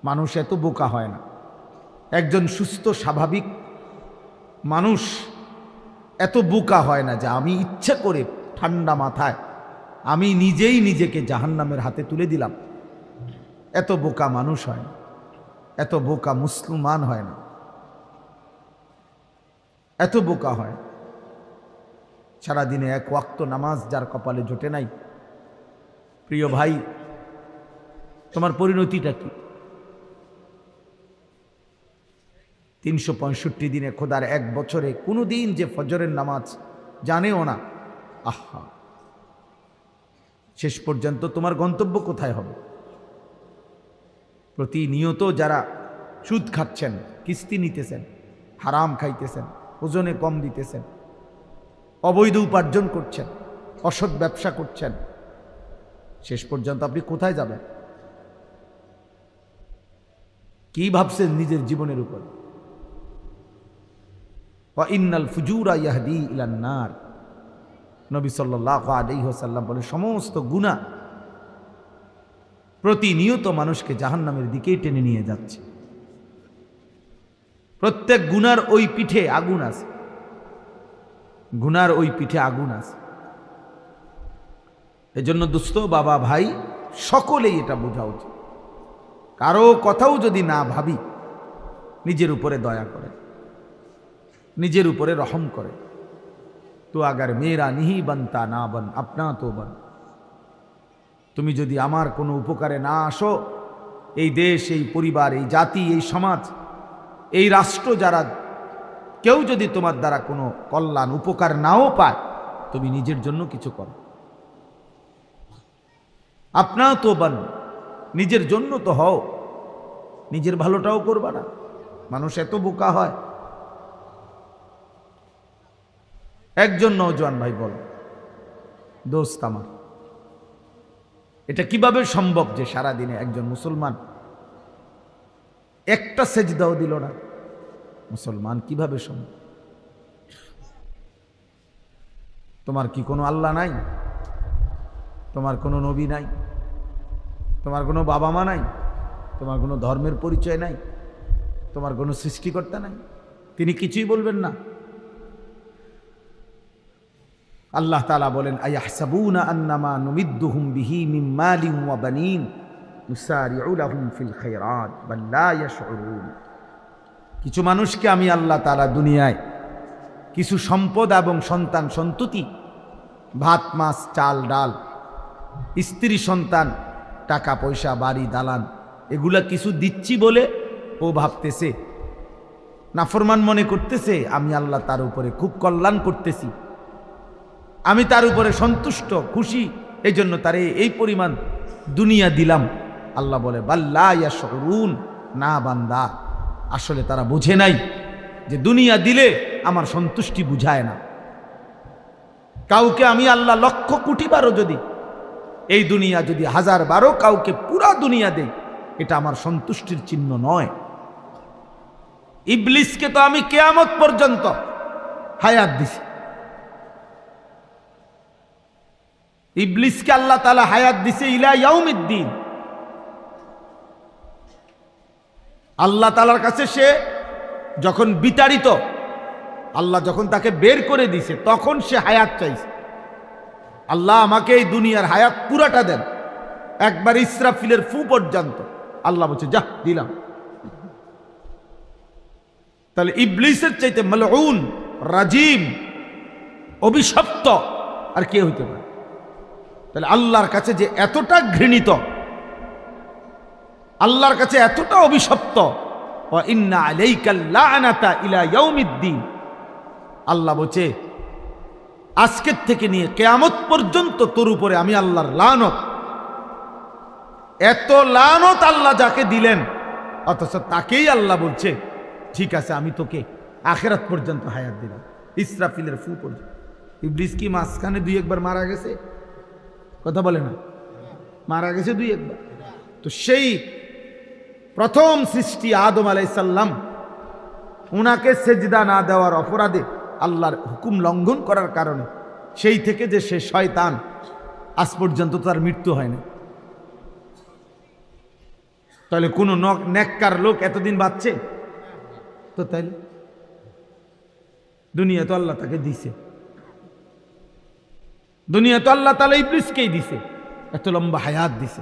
মানুষ এত বোকা হয় না। একজন সুস্থ স্বাভাবিক মানুষ এত বোকা হয় না যে আমি ইচ্ছা করে ঠান্ডা মাথায় আমি নিজেই নিজেকে জাহান্নামের হাতে তুলে দিলাম। এত বোকা মানুষ হয় না, এত বোকা মুসলমান হয় না, এত বোকা হয়। সারাদিনে এক ওয়াক্ত নামাজ যার কপালে জোটে নাই, প্রিয় ভাই তোমার পরিণতিটা কি? 365 দিনে খোদার এক বছরে কোনো দিন যে ফজরের নামাজ জানেও না, আহা, শেষ পর্যন্ত তোমার গন্তব্য কোথায় হবে? প্রতিনিয়ত যারা সুদ খাচ্ছেন, কিস্তি নিতেছেন, হারাম খাইতেছেন, ওজনে কম দিতেছেন, অবৈধ উপার্জন করছেন, অসৎ ব্যবসা করছেন, শেষ পর্যন্ত আপনি কোথায় যাবেন? কি ভাবছেন নিজের জীবনের উপর? ওয়া ইন্নাল ফুজুরা ইয়াহদি ইলান নার, নবী সাল্লাল্লাহু আলাইহি ওয়াসাল্লাম বলে সমস্ত গুনাহ প্রতিনিয়ত মানুষকে জাহান্নামের দিকেই টেনে নিয়ে যাচ্ছে। প্রত্যেক গুনার ওই পিঠে আগুন আছে, গুনার ওই পিঠে আগুন আছে। এজন্য দোস্ত, বাবা, ভাই, সকলেই এটা বোঝা উচিত। কারো কথাও যদি না ভাবি, নিজের উপরে দয়া করে, নিজের উপরে রহম করে। তো আগার মেরা নিহি বনতা না বন আপনা তো বন, তুমি যদি আমার কোনো উপকারে না আসো, এই দেশ, এই পরিবার, এই জাতি, এই সমাজ, এই রাষ্ট্র, যারা কেউ যদি তোমার দ্বারা কোনো কল্যাণ উপকার নাও পায়, তুমি নিজের জন্য কিছু করো। আপনা তো বন, নিজের জন্য তো হও, নিজের ভালোটাও করবা না। মানুষ এত বোকা হয়। একজন নওজোয়ান ভাই বল, দোস্ত আমার, এটা কিভাবে সম্ভব যে সারাদিনে একজন মুসলমান একটা সেজদাও দিল না? মুসলমান কিভাবে সম্ভব? তোমার কি কোনো আল্লাহ নাই? তোমার কোনো নবী নাই? তোমার কোনো বাবা মা নাই? তোমার কোনো ধর্মের পরিচয় নাই? তোমার কোনো সৃষ্টিকর্তা নাই? তিনি কিছুই বলবেন না? আল্লাহ তাআলা বলেন, আয়াহসাবুনা আন্নামা নুমিদ্দুহুম বিহি মিন মালিন ওয়া বানিন নুসারিউ লাহুম ফিল খায়রাত বাল লা ইয়াশউরুন। কিছু মানুষকে আমি আল্লাহ তাআলা দুনিয়ায় কিছু সম্পদ এবং সন্তান সন্ততি, ভাত মাছ চাল ডাল, স্ত্রী সন্তান, টাকা পয়সা, বাড়ি দালান, এগুলা কিছু দিচ্ছি বলে ও ভাবতেছে, নাফরমান মনে করতেছে আমি আল্লাহ তার উপরে খুব কল্যাণ করতেছি, আমি তার উপরে সন্তুষ্ট খুশি, এই জন্য তারে এই পরিমাণ দুনিয়া দিলাম। আল্লাহ বলে বাল লা ইয়াশউরুন, না বান্দা, আসলে তারা বোঝে নাই যে দুনিয়া দিলে আমার সন্তুষ্টি বুঝায় না। কাউকে আমি আল্লাহ লক্ষ কোটি বারও যদি এই দুনিয়া যদি 1000 বারও কাউকে পুরা দুনিয়া দেই, এটা আমার সন্তুষ্টির চিহ্ন নয়। ইবলিসকে তো আমি কিয়ামত পর্যন্ত হায়াত দিছি। ইবলিসকে আল্লাহ তাআলা হায়াত দিছে ইলা ইয়াউমিদ্দিন। আল্লাহ তাআলার কাছে সে যখন বিতাড়িত, আল্লাহ যখন তাকে বের করে দিছে, তখন সে হায়াত চাইছে, আল্লাহ আমাকে এই দুনিয়ার হায়াত পুরাটা দেন, একবার ইসরাফিলের ফু পর্যন্ত। আল্লাহ বলছে যা দিলাম। তাহলে ইবলিসের চাইতে মালউন, রাজিম, অভিশপ্ত আর কে হইতে পারে? তাহলে আল্লাহর কাছে যে এতটা ঘৃণিত, আল্লাহর কাছে এতটা অভিশপ্ত, ওয়া ইন্না আলাইকাল লা'নাতা ইলা ইয়াউমিদ্দিন, আল্লাহ বলছে আজকের থেকে নিয়ে কিয়ামত পর্যন্ত তোর উপরে আমি আল্লাহর লানত। এত লানত আল্লাহ যাকে দিলেন, অথচ তাকেই আল্লাহ বলছে ঠিক আছে আমি তোকে আখিরাত পর্যন্ত হায়াত দিলাম, ইসরাফিলের ফু পর্যন্ত। ইবলিস কি মাঝখানে 2-1 বার মারা গেছে? কথা বলে না, মারা গেছে 2-1 বার। তো সেই প্রথম সৃষ্টি আদম আলাইহিস সালাম, উনাকে সেজদা না দেওয়ার অপরাধে, আল্লাহর হুকুম লঙ্ঘন করার কারণে, সেই থেকে যে সে শয়তান, আজ পর্যন্ত তার মৃত্যু হয় না। তাহলে কোন নেককার লোক এতদিন বাঁচছে? তো তাইলে দুনিয়া তো আল্লাহ তাকে দিছে, দুনিয়া তো আল্লাহ তাআলা ইবলিসকেই দিছে, এত লম্বা হায়াত দিছে।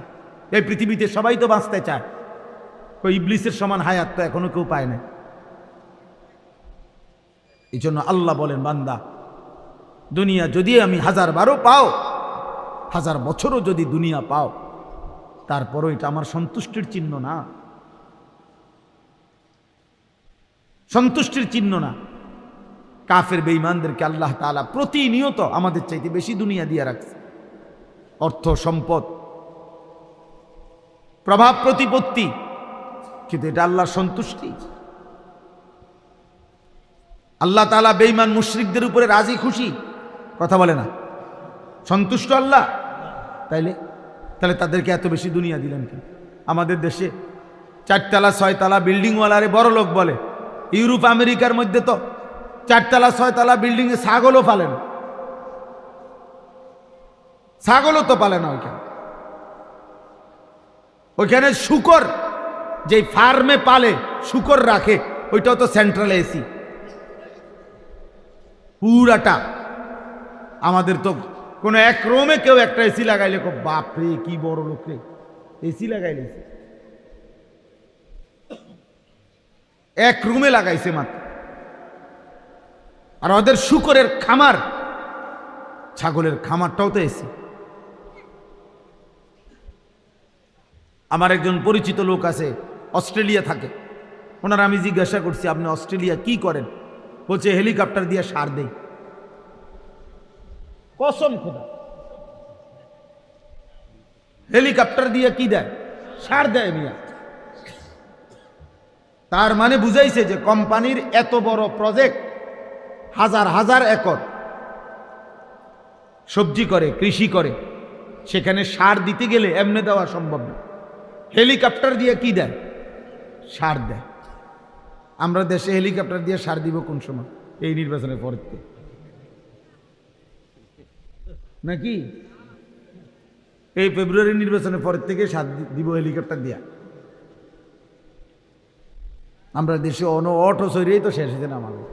এই পৃথিবীতে সবাই তো বাঁচতে চায়, ওই ইবলিসের সমান হায়াত তো এখনো কেউ পায় না। এই জন্য আল্লাহ বলেন, বান্দা দুনিয়া যদি আমি 1000 পাও, 1000 বছরও যদি দুনিয়া পাও, তারপরও এটা আমার সন্তুষ্টির চিহ্ন না, সন্তুষ্টির চিহ্ন না। কাফের বেঈমানদেরকে আল্লাহ তাআলা প্রতিনিয়ত আমাদের চাইতে বেশি দুনিয়া দিয়ে রাখছে, অর্থ সম্পদ, প্রভাব প্রতিপত্তি, কিন্তু এটা আল্লাহর সন্তুষ্টি? আল্লাহ তাআলা বেঈমান মুশরিকদের উপরে রাজি খুশি? কথা বলে না, সন্তুষ্ট আল্লাহ? তাহলে তাদেরকে এত বেশি দুনিয়া দিলেন কেন? আমাদের দেশে 4 তলা 6 তলা বিল্ডিংওয়ালারে বড় লোক বলে, ইউরোপ আমেরিকার মধ্যে তো 4 তলা 6 তলা বিল্ডিং এ ছাগলও পালে না, ছাগলও তো পালে না ওইখানে শূকর, যে ফার্মে পালে শূকর রাখে, ওইটাও তো সেন্ট্রাল এসি পুরাটা। আমাদের তো কোন এক রুমে কেউ একটা এসি লাগাইলে বাপরে কি বড় লোক রে, এসি লাগাইলে, এক রুমে লাগাইছে মাত্র। আর ওদের শূকরের খামার, ছাগলের খামারটাও তো এসি। আমার একজন পরিচিত লোক আছে, অস্ট্রেলিয়া থাকে, ওনার আমি জিজ্ঞাসা করছি, আপনি অস্ট্রেলিয়া কি করেন? বলছে হেলিকপ্টার দিয়ে সার দেই। কসম খোদা, হেলিকপ্টার দিয়ে কি দেয়? সার দেয় মিয়া। তার মানে বুঝাইছে যে কোম্পানির এত বড় প্রজেক্ট, 1000 একর সবজি করে, কৃষি করে, সেখানে সার দিতে গেলে এমনি দেওয়া সম্ভব না, হেলিকপ্টার দিয়ে কি দেয়? সার দেয়। আমরা দেশে হেলিকপ্টার দিয়ে সার দিব কোন সময়? এই নির্বাচনের পর নাকি এই ফেব্রুয়ারি নির্বাচনের পর থেকে সার দিব হেলিকপ্টার দিয়া। আমরা দেশে অটো সরিয়েই তো শেষ হয়েছে না আমাদের,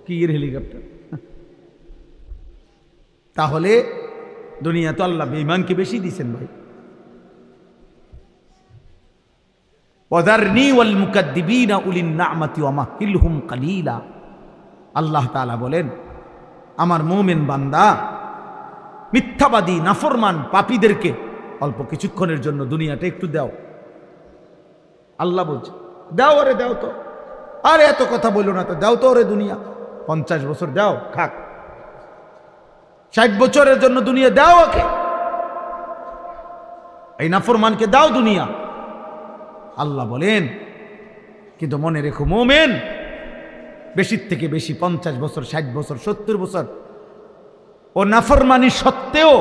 কি এর হেলিকপ্টার? তাহলে দুনিয়া তো আল্লাহ বেঈমানকে বেশি দিয়েছেন ভাই। ওয়াযারনি ওয়াল মুকাদ্দিবিনা উলিন নি'মাতি ওয়া মাহিলহুম কালিলা। আল্লাহ তাআলা বলেন, আমার মুমিন বান্দা মিথ্যাবাদী নাফরমান পাপীদেরকে অল্প কিছুক্ষণের জন্য দুনিয়াটা একটু দাও। আল্লাহ বলছে দাও, ওরে দাও তো, আরে এত কথা বললো না তো, দাও তো ওরে দুনিয়া, 50 বছর দাও, খাক। 60 বছরের জন্য দুনিয়া দাও ওকে, এই নাফরমানকে দাও দুনিয়া। আল্লাহ বলেন, কিন্তু মনে রেখো মুমিন, বেশির থেকে বেশি 50 বছর, 60 বছর, 70 বছর ও নাফরমানি সত্ত্বেও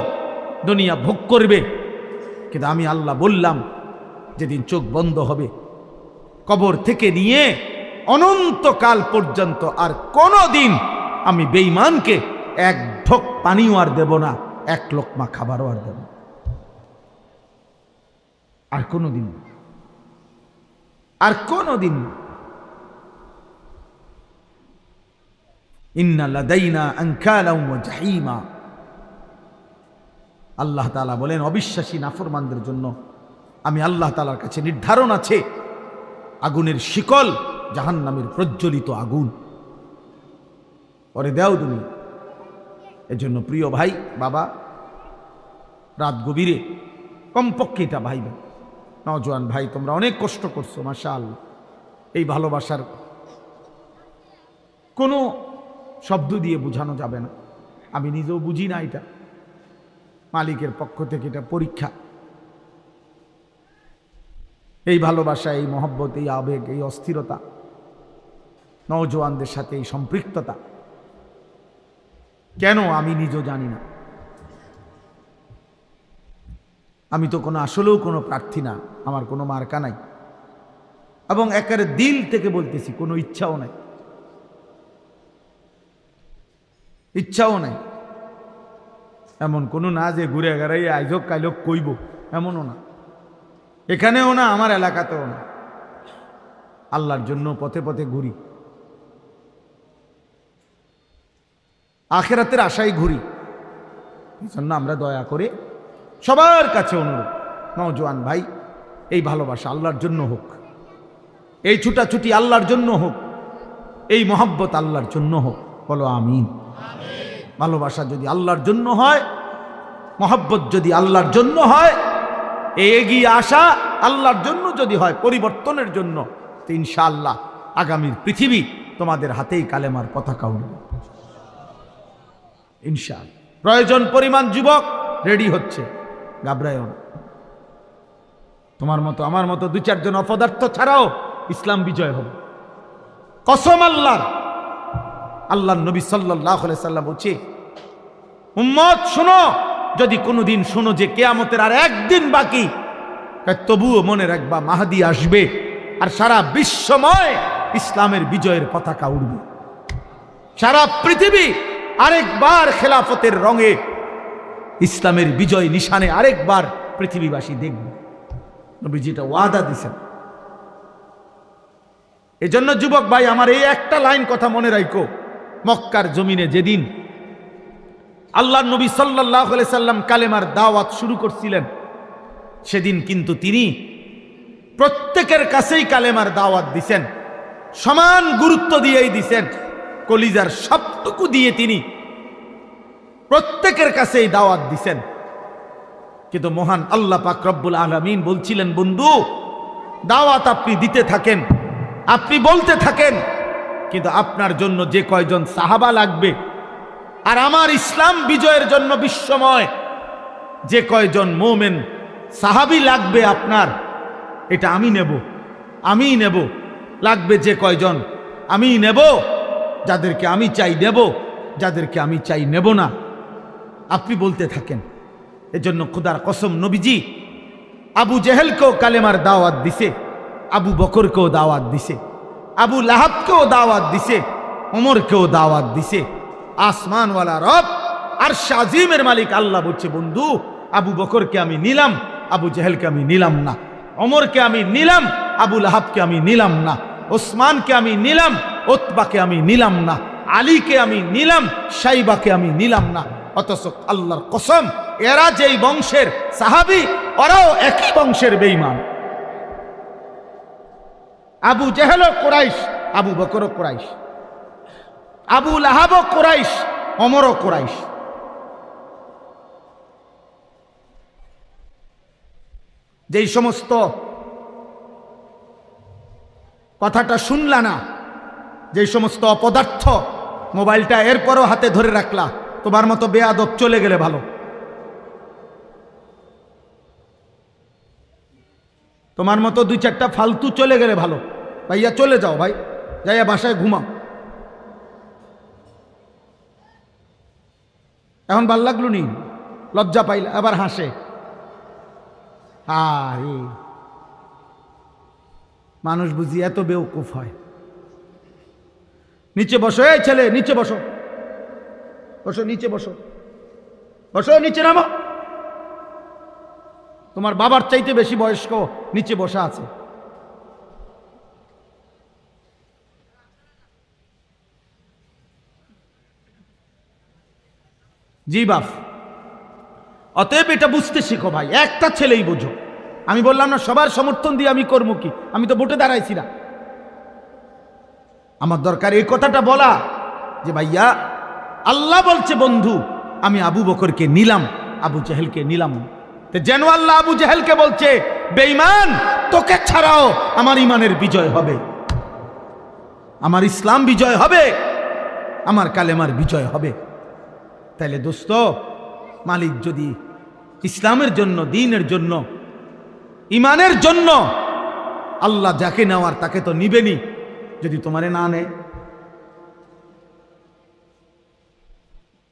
দুনিয়া ভোগ করবে। কিন্তু আমি আল্লাহ বললাম, যেদিন চোখ বন্ধ হবে, কবর থেকে নিয়ে অনন্তকাল পর্যন্ত আর কোনো দিন আমি বেঈমানকে এক ঢোক পানিও আর দেব না, এক লোকমা খাবারও আর দেব না, আর কোনো দিন, আর কোনো দিন। ইন্না লাদাইনা আনকালাম ওয়া জাহিমা। আল্লাহ তাআলা বলেন, অবিশ্বাসী নাফরমানদের জন্য আমি আল্লাহ তাআলার কাছে নির্ধারণ আছে আগুনের শিকল, জাহান্নামের প্রজ্বলিত আগুন। পরে দাও তুমি। এজন্য প্রিয় ভাই, বাবা, রাত গভীরে কমপক্ষে এটা ভাইবেন, নওজোয়ান ভাই, তোমরা অনেক কষ্ট করছো, মাশাআল্লাহ। এই ভালোবাসার কোনো শব্দ দিয়ে বোঝানো যাবে না, আমি নিজেও বুঝি না, এটা মালিকের পক্ষ থেকে এটা পরীক্ষা। এই ভালোবাসা, এই মহব্বত, এই আবেগ, এই অস্থিরতা, নওজোয়ানদের সাথে এই সম্পৃক্ততা, কেন আমি নিজেও জানি না। আমি তো আসলেও কোনো প্রার্থী না, আমার কোনো মার্কা নাই, এবং একেবারে দিল থেকে বলতেছি, কোনো ইচ্ছাও নাই, ইচ্ছাও নাই। এমন কোনো না যে ঘুরে গেড়াই আইজক কাইলক কইব, এমনও না। এখানেও না, আমার এলাকাতেও না। আল্লাহর জন্য পথে পথে ঘুরি, আখিরাতের আশায় ঘুরি। এই জন্য আমরা দয়া করে সবার কাছে অনুরোধ, নওজোয়ান ভাই, এই ভালোবাসা আল্লাহর জন্য হোক, এই ছুটাছুটি আল্লাহর জন্য হোক, এই মহব্বত আল্লাহর জন্য হোক। বলো আমিন। ভালোবাসা যদি আল্লাহর জন্য হয়, মহব্বত যদি আল্লাহর জন্য হয়, এই এগিয়ে আসা আল্লাহর জন্য যদি হয়, পরিবর্তনের জন্য, তো ইনশাআল্লাহ আগামীর পৃথিবী তোমাদের হাতেই কালেমার পতাকা উঠবে ইনশাআল্লাহ। প্রয়োজন পরিমাণ যুবক রেডি হচ্ছে, ঘাবড়ায়ও না। তোমার মতো আমার মতো দুই চারজন অপদার্থ ছাড়াও ইসলাম বিজয় হবে, কসম আল্লাহর। আল্লাহর নবী সাল্লাল্লাহু আলাইহি সাল্লাম বলছে, উম্মত শুনো, যদি কোনোদিন শুনো যে কিয়ামতের আর একদিন বাকি, তবুও মনে রাখবা মাহদী আসবে, আর সারা বিশ্বময় ইসলামের বিজয়ের পতাকা উড়বে। সারা পৃথিবী আরেকবার খেলাফতের রঙে ইসলামের বিজয় নিশানে আরেকবার পৃথিবীবাসী দেখবে। নবীজি এটা ওয়াদা দিয়েছেন। এজন্য যুবক ভাই আমার, এই একটা লাইন কথা মনে রাখো, মক্কার জমিনে যেদিন আল্লাহর নবী সাল্লাল্লাহু আলাইহি সাল্লাম কালেমার দাওয়াত শুরু করছিলেন, সেদিন কিন্তু তিনি প্রত্যেকের কাছেই কালেমার দাওয়াত দিছেন, সমান গুরুত্ব দিয়েই দিছেন, কলিজার সবটুকু দিয়ে তিনি প্রত্যেকের কাছেই দাওয়াত দিছেন। কিন্তু মহান আল্লাহ পাক রব্বুল আলামিন বলছিলেন, বন্ধু দাওয়াত আপনি দিতে থাকেন, আপনি বলতে থাকেন, কিন্তু আপনার জন্য যে কয়জন সাহাবা লাগবে, আর আমার ইসলাম বিজয়ের জন্য বিশ্বময় যে কয়জন মোমেন সাহাবী লাগবে আপনার, এটা আমি নেব, আমিই নেব। লাগবে যে কয়জন আমিই নেব, যাদেরকে আমি চাই দেব, যাদেরকে আমি চাই নেব না। আপনি বলতে থাকেন। এজন্য খোদার কসম, নবীজি আবু জেহেলকেও কালেমার দাওয়াত দিছে, আবু বকরকেও দাওয়াত দিছে, আবু লাহাবকেও দাওয়াত দিছে, ওমরকেও দাওয়াত দিছে। আসমানওয়ালা রব আরশ আজিমের মালিক আল্লাহ বলছে, বন্ধু আবু বকরকে আমি নিলাম, আবু জেহেলকে আমি নিলাম না, ওমরকে আমি নিলাম, আবু লাহাবকে আমি নিলাম না, ওসমানকে আমি নিলাম, উতবাকে আমি নিলাম না, আলীকে আমি নিলাম, শাইবাকে আমি নিলাম না। অথচ আল্লাহর কসম, এরা যেই বংশের সাহাবী, ওরাও একই বংশের বেঈমান। আবু জেহেলও কুরাইশ, আবু বকরও কুরাইশ, আবু লাহাবও কুরাইশ, ওমরও কুরাইশ। যেই সমস্ত কথাটা শুনলা না, যেই সমস্ত অপদার্থ মোবাইলটা এরপরও হাতে ধরে রাখলা, তোমার মতো বেয়াদব চলে গেলে ভালো। তোমার মতো দুই চারটা ফালতু চলে গেলে ভালো। ভাইয়া চলে যাও, ভাই যাইয়া বাসায় ঘুমাও। এখন ভাল লাগলো নি, লজ্জা পাইলা, আবার হাসে। আরে মানুষ বুঝি এত বেউকুফ হয়। নিচে বসো, এই ছেলে নিচে বসো, বসো নিচে বসো, বসো নিচে নামো। তোমার বাবার চাইতে বেশি বয়স্ক নিচে বসা আছে। জি বাপ, অতএব এটা বুঝতে শিখো ভাই, একটা ছেলেই বোঝো। আমি বললাম না সবার সমর্থন দিয়ে আমি করবো কি, আমি তো ভোটে দাঁড়াইছি না। আমার দরকার এই কথাটা বলা যে ভাইয়া আল্লাহ বলছে, বন্ধু আমি আবু বকরকে নিলাম, আবু জেহেলকে নিলাম। যেন আল্লাহ আবু জেহেলকে বলছে, বেঈমান তোকে ছাড়াও আমার ইমানের বিজয় হবে, আমার ইসলাম বিজয় হবে, আমার কালেমার বিজয় হবে। তাইলে দোস্ত, মালিক যদি ইসলামের জন্য, দ্বীনের জন্য, ইমানের জন্য, আল্লাহ যাকে নেওয়ার তাকে তো নিবেনি। যদি তোমারে না নেয়,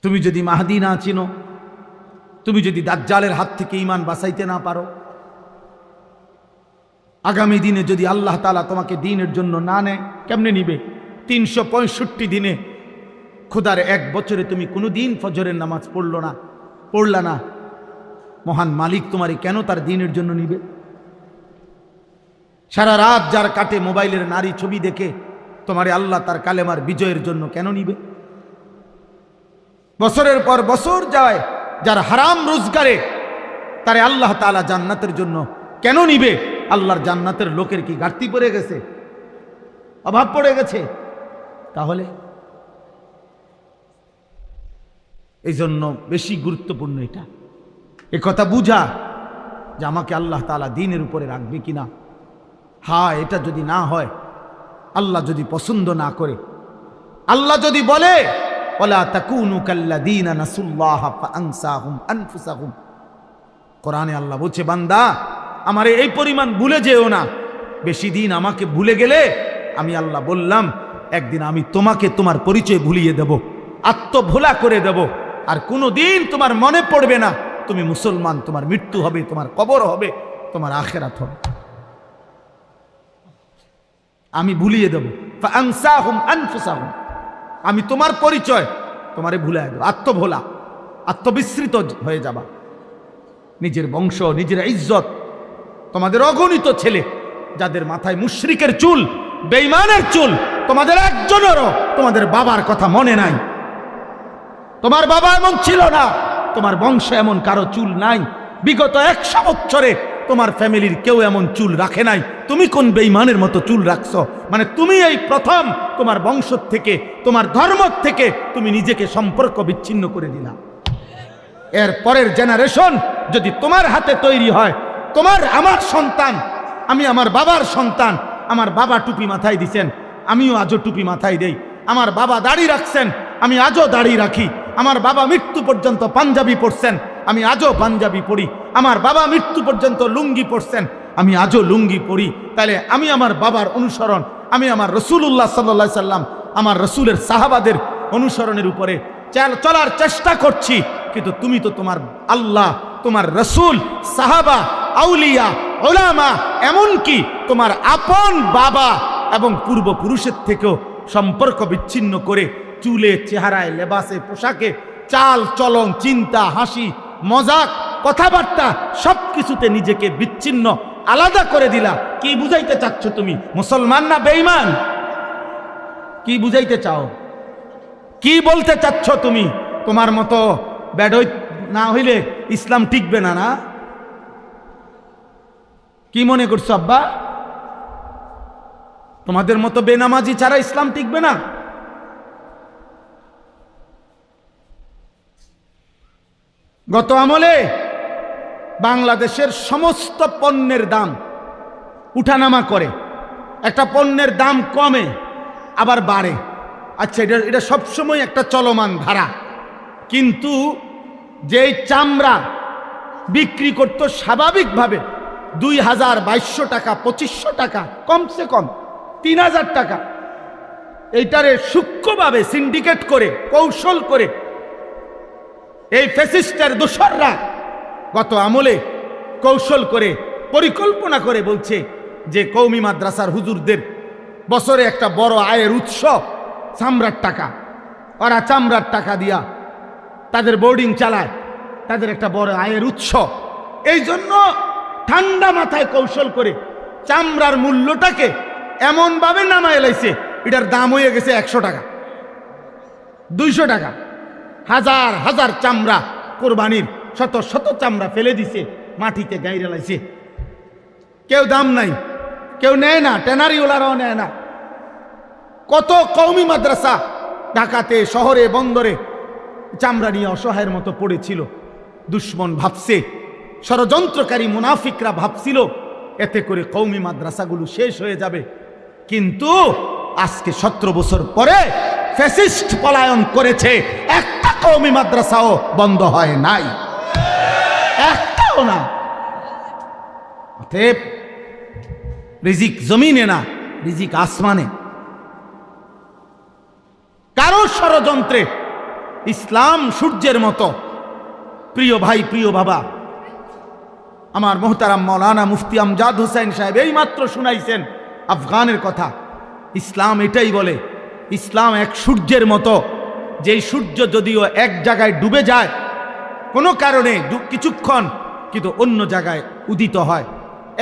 তুমি যদি মাহদী না চিনো, তুমি যদি দাজ্জালের হাত থেকে ইমান বাঁচাইতে না পারো, আগামী দিনে যদি আল্লাহ তাআলা তোমাকে দ্বীনের জন্য না নেয়, কেমনে নিবে? 365 দিনে, খোদার এক বছরে তুমি কোনো দিন ফজরের নামাজ পড়লা না, মহান মালিক তোমারে কেন তার দ্বীনের জন্য নিবে? সারা রাত যার কাটে মোবাইলের নারী ছবি দেখে, তোমারে আল্লাহ তার কালেমার বিজয়ের জন্য কেন নিবে? বছরের পর বছর যায় যার হারাম রোজগারে, তারে আল্লাহ তাআলা জান্নাতের জন্য কেন নিবে? আল্লাহর জান্নাতের লোকের কি ঘাটতি পড়ে গেছে, অভাব পড়ে গেছে? তাহলে এই জন্য বেশি গুরুত্বপূর্ণ এটা, এ কথা বুঝা যে আমাকে আল্লাহ তাআলা দ্বীনের উপরে রাখবে কিনা। হ্যাঁ, এটা যদি না হয়, আল্লাহ যদি পছন্দ না করে, আল্লাহ যদি বলে ওয়ালা তাকুনু কাল্লাযীনা নাসুল্লাহা ফাআনসাহুম আনফুসাহুম, কোরআনে আল্লাহ বলছে বান্দা আমারে এই পরিমাণ ভুলে যেও না। বেশি দিন আমাকে ভুলে গেলে আমি আল্লাহ বললাম একদিন আমি তোমাকে তোমার পরিচয় ভুলিয়ে দেব, আত্মভোলা করে দেব, আর কোনো দিন তোমার মনে পড়বে না তুমি মুসলমান। তোমার মৃত্যু হবে, তোমার কবর হবে, তোমার আখিরাত হবে, আমি ভুলিয়ে দেব। ফাআনসাহুম আনফুসাহুম, আমি তোমার পরিচয় তোমারে ভুলিয়ে দেব। আত্মভোলা, আত্মবিস্মৃত হয়ে যাবা। নিজের বংশ, নিজের ইজ্জত, তোমাদের অগণিত ছেলে যাদের মাথায় মুশরিকের চুল, বেঈমানের চুল, তোমাদের একজনেরও তোমাদের বাবার কথা মনে নাই। তোমার বাবা এমন ছিল না, তোমার বংশে এমন কারো চুল নাই। বিগত 100 বছরে তোমার ফ্যামিলির কেউ এমন চুল রাখে নাই, তুমি কোন বেঈমানের মতো চুল রাখছো? মানে তুমি এই প্রথম তোমার বংশ থেকে, তোমার ধর্ম থেকে তুমি নিজেকে সম্পর্ক বিচ্ছিন্ন করে দিলা। এর পরের জেনারেশন যদি তোমার হাতে তৈরি হয়, তোমার আমার সন্তান, আমি আমার বাবার সন্তান, আমার বাবা টুপি মাথায় দিছেন, আমিও আজও টুপি মাথায় দেই। আমার বাবা দাড়ি রাখছেন, আমি আজও দাড়ি রাখি। আমার বাবা মৃত্যু পর্যন্ত পাঞ্জাবি পরছেন, আমি আজও পাঞ্জাবি পরি। আমার বাবা মৃত্যু পর্যন্ত লুঙ্গি পরছেন, আমি আজও লুঙ্গি পরি। তাহলে আমি আমার বাবার অনুসরণ, আমি আমার রাসূলুল্লাহ সাল্লাল্লাহু আলাইহি সাল্লাম, আমার রাসূলের সাহাবাদের অনুসরণের উপরে চলার চেষ্টা করছি। কিন্তু তুমি তো তোমার আল্লাহ, তোমার রাসূল, সাহাবা, আউলিয়া, উলামা, এমনকি তোমার আপন বাবা এবং পূর্বপুরুষের থেকেও সম্পর্ক বিচ্ছিন্ন করে চুলে, চেহারায়, লেবাসে, পোশাকে, চাল চলন, চিন্তা, হাসি, মজাক, কথাবার্তা সবকিছুতে নিজেকে বিচ্ছিন্ন, আলাদা করে দিলা। কি বুঝাইতে চাচ্ছ তুমি? মুসলমান না বেঈমান? কি বুঝাইতে চাও? কি বলতে চাচ্ছ তুমি? তোমার মতো বেডই না হইলে ইসলাম টিকবে না, না? কি মনে করছো আব্বা? তোমাদের মতো বেনামাজি ছাড়া ইসলাম টিকবে না? গত আমলে বাংলাদেশের সমস্ত পণ্যের দাম উঠানামা করে, একটা পণ্যের দাম কমে আবার বাড়ে। আচ্ছা, এটা সবসময় একটা চলমান ধারা। কিন্তু যেই চামড়া বিক্রি করত স্বাভাবিকভাবে 2022 টাকা, 2500 টাকা, কমসে কম 3000 টাকা, এইটারে সূক্ষ্মভাবে সিন্ডিকেট করে, কৌশল করে এই ফ্যাসিস্টের দোসররা গত আমলে কৌশল করে, পরিকল্পনা করে বলছে যে কওমি মাদ্রাসার হুজুরদের বছরে একটা বড় আয়ের উৎস চামড়ার টাকা। ওরা চামড়ার টাকা দিয়া তাদের বোর্ডিং চালায়, তাদের একটা বড় আয়ের উৎস। এই জন্য ঠান্ডা মাথায় কৌশল করে চামড়ার মূল্যটাকে এমনভাবে নামায় লাইছে, এটার দাম হয়ে গেছে 100 টাকা, 200 টাকা। হাজার হাজার চামড়া, কোরবানির শত শত চামড়া ফেলে দিছে, মাটিতে গাইরে লাইছে। কেউ দাম নাই, কেউ নেয় না, ট্যানারিওয়ালারাও নেয় না। কত কওমি মাদ্রাসা ঢাকাতে, শহরে, বন্দরে চামড়া নিয়ে অসহায়ের মতো পড়েছিল। দুশ্মন ভাবছে, ষড়যন্ত্রকারী মুনাফিকরা ভাবছিল এতে করে কওমি মাদ্রাসাগুলো শেষ হয়ে যাবে। কিন্তু আজকে 17 বছর পরে ফ্যাসিস্ট পলায়ন করেছে, একটা কওমি মাদ্রাসাও বন্ধ হয় নাই, একটাও না। অতএব রিজিক জমিনে না, রিজিক আসমানে। কারো ষড়যন্ত্রে ইসলাম সূর্যের মতো। প্রিয় ভাই, প্রিয় বাবা, আমার মোহতারাম মাওলানা মুফতি আমজাদ হোসেন সাহেব এই মাত্র শুনাইছেন আফগানের কথা। ইসলাম এটাই বলে, ইসলাম এক সূর্যের মতো, যেই সূর্য যদিও এক জায়গায় ডুবে যায় কোনো কারণে কিছুক্ষণ, কিন্তু অন্য জায়গায় উদিত হয়।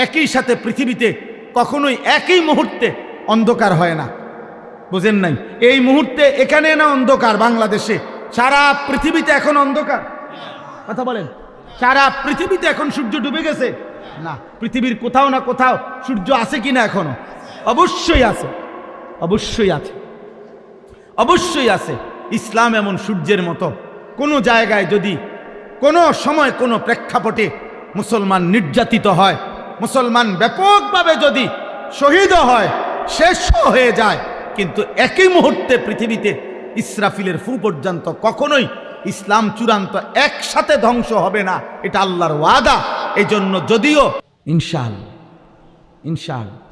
একই সাথে পৃথিবীতে কখনোই একই মুহূর্তে অন্ধকার হয় না। বুঝেন নাই? এই মুহূর্তে এখানে না অন্ধকার, বাংলাদেশে সারা পৃথিবীতে এখন অন্ধকার। কথা বলেন, সারা পৃথিবীতে এখন সূর্য ডুবে গেছে না? পৃথিবীর কোথাও না কোথাও সূর্য আছে কিনা এখনো? অবশ্যই আছে, অবশ্যই আছে, অবশ্যই আছে। ইসলাম এমন সূর্যের মতো, কোনো জায়গায় যদি কোনো সময় কোনো প্রেক্ষাপটে মুসলমান নির্যাতিত হয়, মুসলমান ব্যাপকভাবে যদি শহীদ হয়, শেষও হয়ে যায়, কিন্তু একই মুহূর্তে পৃথিবীতে ইসরাফিলের ফু পর্যন্ত কখনোই ইসলাম চূড়ান্ত একসাথে ধ্বংস হবে না। এটা আল্লাহর ওয়াদা। এই জন্য যদিও ইনশাআল্লাহ